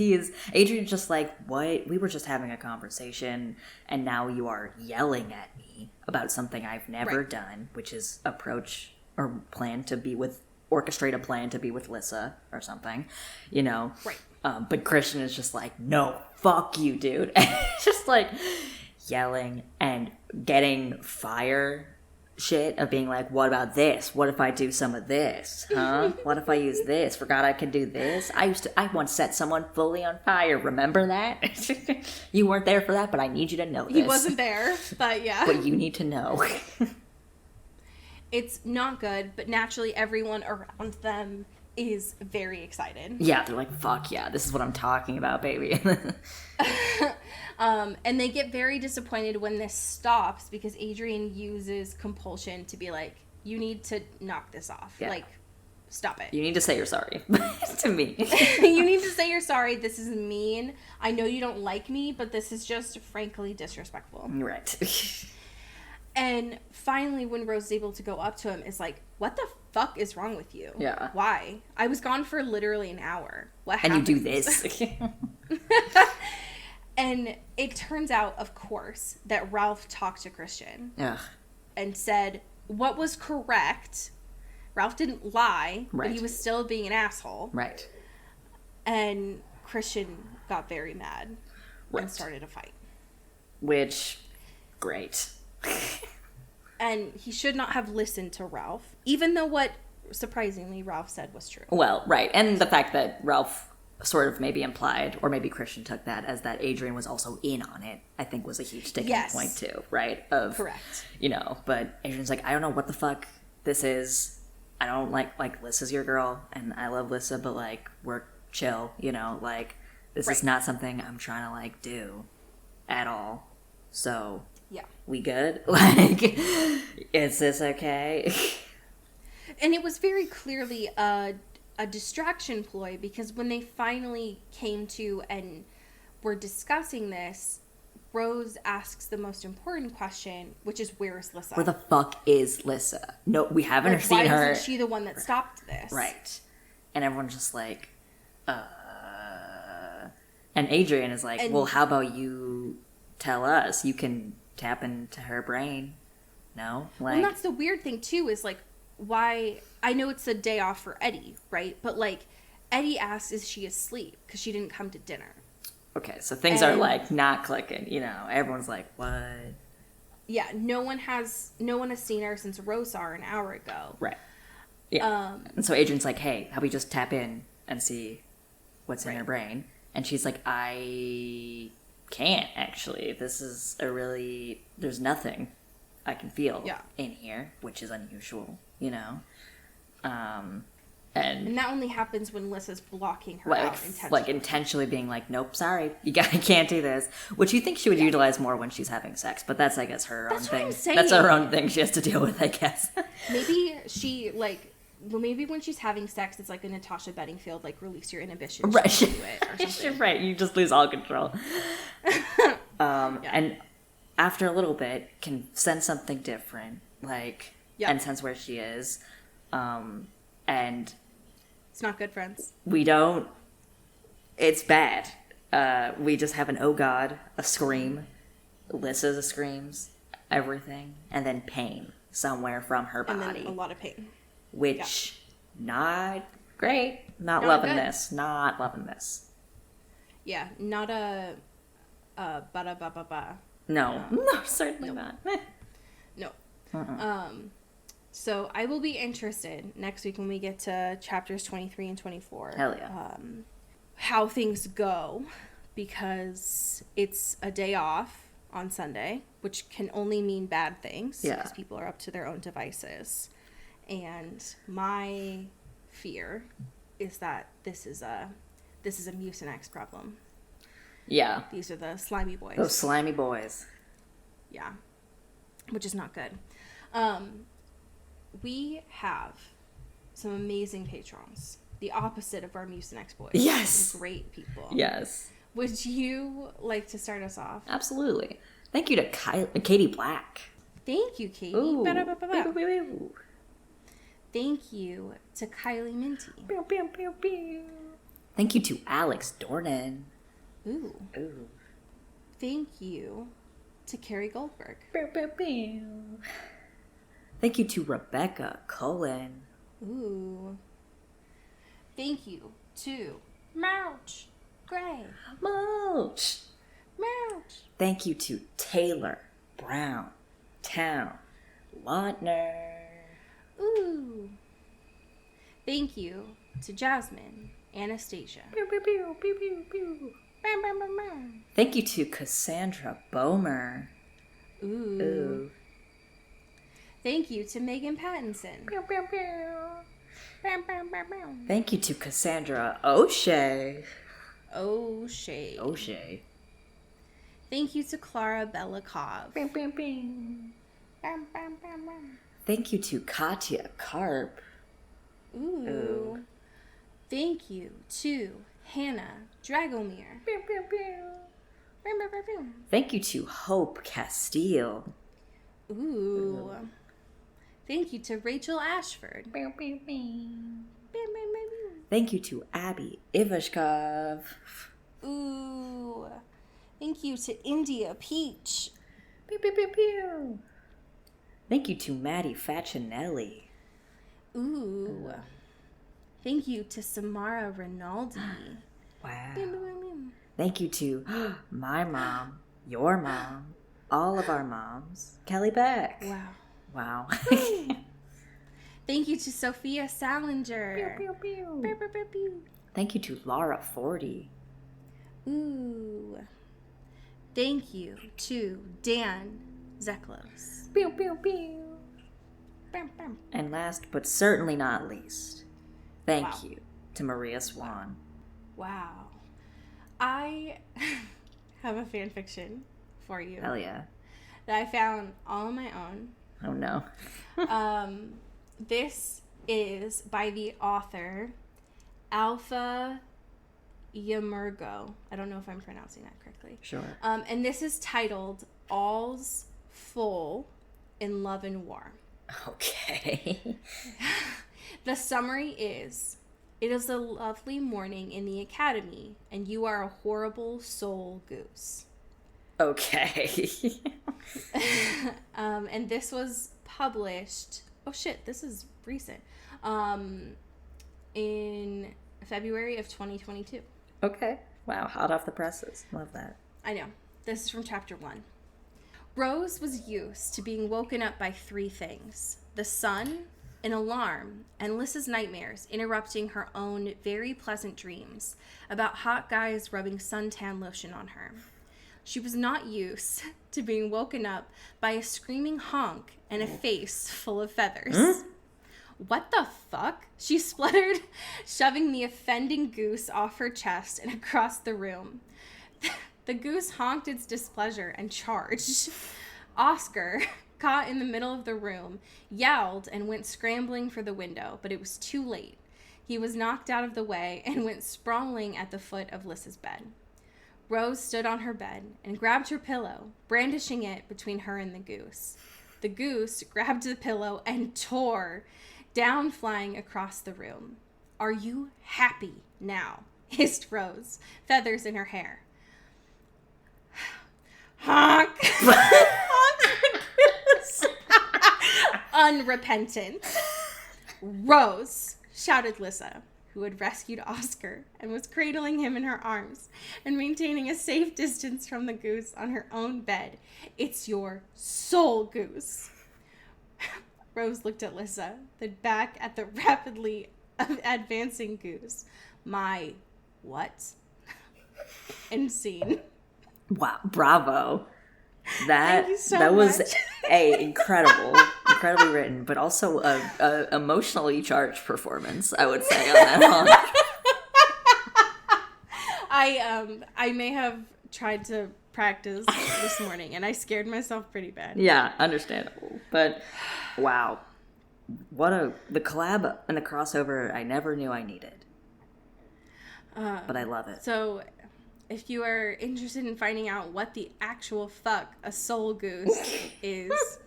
Adrian's just like, what? We were just having a conversation and now you are yelling at me about something I've never done, which is orchestrate a plan to be with Lissa or something, you know? Right. But Christian is just like, no, fuck you, dude. And it's just like yelling and getting fire shit of being like, what about this? What if I do some of this? Huh? What if I use this? Forgot I could do this? I once set someone fully on fire. Remember that? You weren't there for that, but I need you to know this. He wasn't there, but yeah. But you need to know. It's not good, but naturally everyone around them is very excited. Yeah, they're like, fuck yeah, this is what I'm talking about, baby. And they get very disappointed when this stops because Adrian uses compulsion to be like, you need to knock this off. Yeah. Like, stop it. You need to say you're sorry to me. You need to say you're sorry. This is mean. I know you don't like me, but this is just frankly disrespectful. You're right. And finally, when Rose is able to go up to him, it's like, what the fuck is wrong with you? Yeah. Why? I was gone for literally an hour. What happened? And you do this. And it turns out, of course, that Ralph talked to Christian. Ugh. And said what was correct. Ralph didn't lie, Right. but he was still being an asshole. Right. And Christian got very mad Right. and started a fight. Which, great. And he should not have listened to Ralph, even though what, surprisingly, Ralph said was true. Well, right. And the fact that Ralph sort of maybe implied, or maybe Christian took that as that Adrian was also in on it, I think was a huge sticking point too, right? Correct. You know, but Adrian's like, I don't know what the fuck this is. I don't like Lissa's your girl, and I love Lissa, but like, we're chill, you know, like, this is not something I'm trying to like do at all. So, Yeah. we good? Like, is this okay? And it was very clearly a distraction ploy because when they finally came to and were discussing this, Rose asks the most important question, which is, where is Lissa? Where the fuck is Lissa? No, we haven't Like, seen why her. isn't she the one that stopped this? Right. And everyone's just like, And Adrian is like, well, how about you tell us? You can tap into her brain. No? Like, Well, that's the weird thing, too, is, like, why... I know it's a day off for Eddie, right? But, like, Eddie asks, is she asleep? Because she didn't come to dinner. Okay, so things are like not clicking, everyone's like, what? Yeah, no one has seen her since Rose saw her an hour ago. Right. Yeah. And so Adrian's like, hey, how about we just tap in and see what's in her brain? And she's like, I can't actually. This is there's nothing I can feel in here, which is unusual, And that only happens when Lissa's blocking her out intentionally. Like intentionally being like, nope, sorry, you can't do this. Which you think she would utilize more when she's having sex, but that's, I guess, her own thing. That's her own thing she has to deal with, I guess. Maybe she, maybe when she's having sex, it's like a Natasha Bedingfield, release your inhibition. Right. Do it or something. Right, you just lose all control. And after a little bit, can sense something different, and sense where she is. And it's not good, friends. It's bad. We just have an oh god, a scream, Lissa's screams, everything, and then pain somewhere from her body. And then a lot of pain. Which, not great. Not loving this. Not loving this. Yeah, not a ba-da-ba-ba-ba. No, certainly not. No. So I will be interested next week when we get to chapters 23 and 24. Hell yeah. How things go, because it's a day off on Sunday, which can only mean bad things because people are up to their own devices. And my fear is that this is a Mucinex problem. Yeah. These are the slimy boys. Those slimy boys. Yeah. Which is not good. We have some amazing patrons. The opposite of our Mucinex boys. Yes. Some great people. Yes. Would you like to start us off? Absolutely. Thank you to Katie Black. Thank you, Katie. Ooh. Thank you to Kylie Minty. Thank you to Alex Dornan. Ooh. Thank you to Carrie Goldberg. Thank you to Rebecca Cullen. Ooh. Thank you to Mouch Gray. Mouch. Thank you to Taylor Brown Town Lautner. Ooh. Thank you to Jasmine Anastasia. Thank you to Cassandra Bomer. Ooh. Thank you to Megan Pattinson. Thank you to Cassandra O'Shea. O'Shea. Thank you to Clara Belikov. Thank you to Katya Karp. Ooh. Thank you to Hannah Dragomir. Thank you to Hope Castile. Ooh. Thank you to Rachel Ashford. Thank you to Abby Ivashkov. Ooh. Thank you to India Peach. Thank you to Maddie Facinelli. Ooh. Thank you to Samara Rinaldi. Wow. Thank you to my mom, your mom, all of our moms, Kelly Beck. Wow. Thank you to Sophia Salinger. Thank you to Laura Forty. Ooh. Thank you to Dan Zeklos. And last but certainly not least, thank you to Maria Swan. Wow. I have a fan fiction for you. Hell yeah. That I found all on my own. Oh no. This is by the author Alpha Yamurgo. I don't know if I'm pronouncing that correctly. Sure. And this is titled All's Full in Love and War. Okay. The summary is, it is a lovely morning in the academy, and you are a horrible soul goose. Okay. And this was published, this is recent, in February of 2022. Okay. Wow, hot off the presses. Love that. I know. This is from chapter 1. Rose was used to being woken up by 3 things: the sun, an alarm, and Lissa's nightmares interrupting her own very pleasant dreams about hot guys rubbing suntan lotion on her. She was not used to being woken up by a screaming honk and a face full of feathers. What the fuck? She spluttered, shoving the offending goose off her chest and across the room. The goose honked its displeasure and charged. Oscar, caught in the middle of the room, yowled and went scrambling for the window, but it was too late. He was knocked out of the way and went sprawling at the foot of Lissa's bed. Rose stood on her bed and grabbed her pillow, brandishing it between her and the goose. The goose grabbed the pillow and tore, down flying across the room. "Are you happy now?" hissed Rose, feathers in her hair. Honk! Honk! Unrepentant. "Rose!" shouted Lissa, who had rescued Oscar and was cradling him in her arms and maintaining a safe distance from the goose on her own bed. "It's your soul goose." Rose looked at Lissa, then back at the rapidly advancing goose. "My what?" And scene. Wow, bravo. Thank you so was much. incredibly written, but also a emotionally charged performance, I would say, on that honk. I may have tried to practice this morning, and I scared myself pretty bad. Yeah, understandable. But wow, the collab and the crossover I never knew I needed. But I love it. So, if you are interested in finding out what the actual fuck a soul goose is,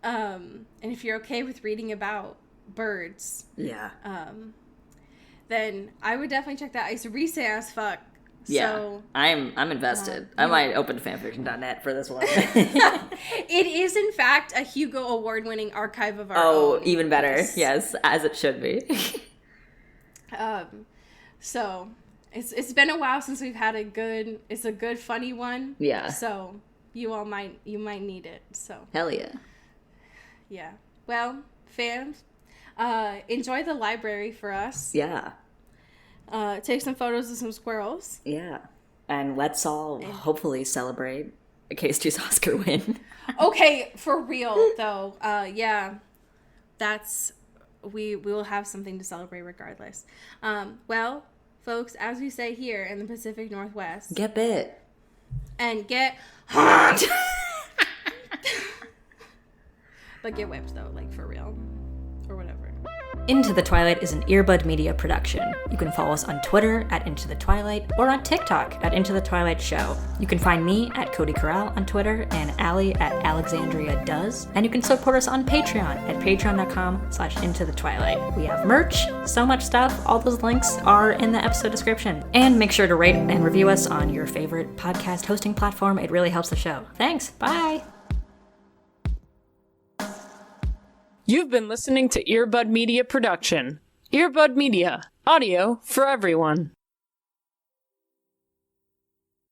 and if you're okay with reading about birds, Yeah. then I would definitely check that. It's recent as fuck. Yeah, So, I'm invested. I might open fanfiction.net for this one. it is, in fact, a Hugo Award-winning archive of our own. Oh, even better. Yes, as it should be. So it's been a while since we've had a good funny one. Yeah. So you might need it. So Hell yeah. yeah. Well, fans, enjoy the library for us. Yeah. Take some photos of some squirrels. Yeah. And let's all hopefully celebrate a Case 2's Oscar win. Okay, for real though. Yeah. We will have something to celebrate regardless. Well, folks, as we say here in the Pacific Northwest, Get bit. and get honked. But get whipped though, like for real. Or whatever. Into the Twilight is an Earbud Media production. You can follow us on Twitter at Into the Twilight or on TikTok at Into the Twilight Show. You can find me at Cody Corral on Twitter and Allie at Alexandria Does. And you can support us on Patreon at patreon.com/Into the Twilight. We have merch, so much stuff. All those links are in the episode description. And make sure to rate and review us on your favorite podcast hosting platform. It really helps the show. Thanks. Bye. You've been listening to Earbud Media Production. Earbud Media, audio for everyone.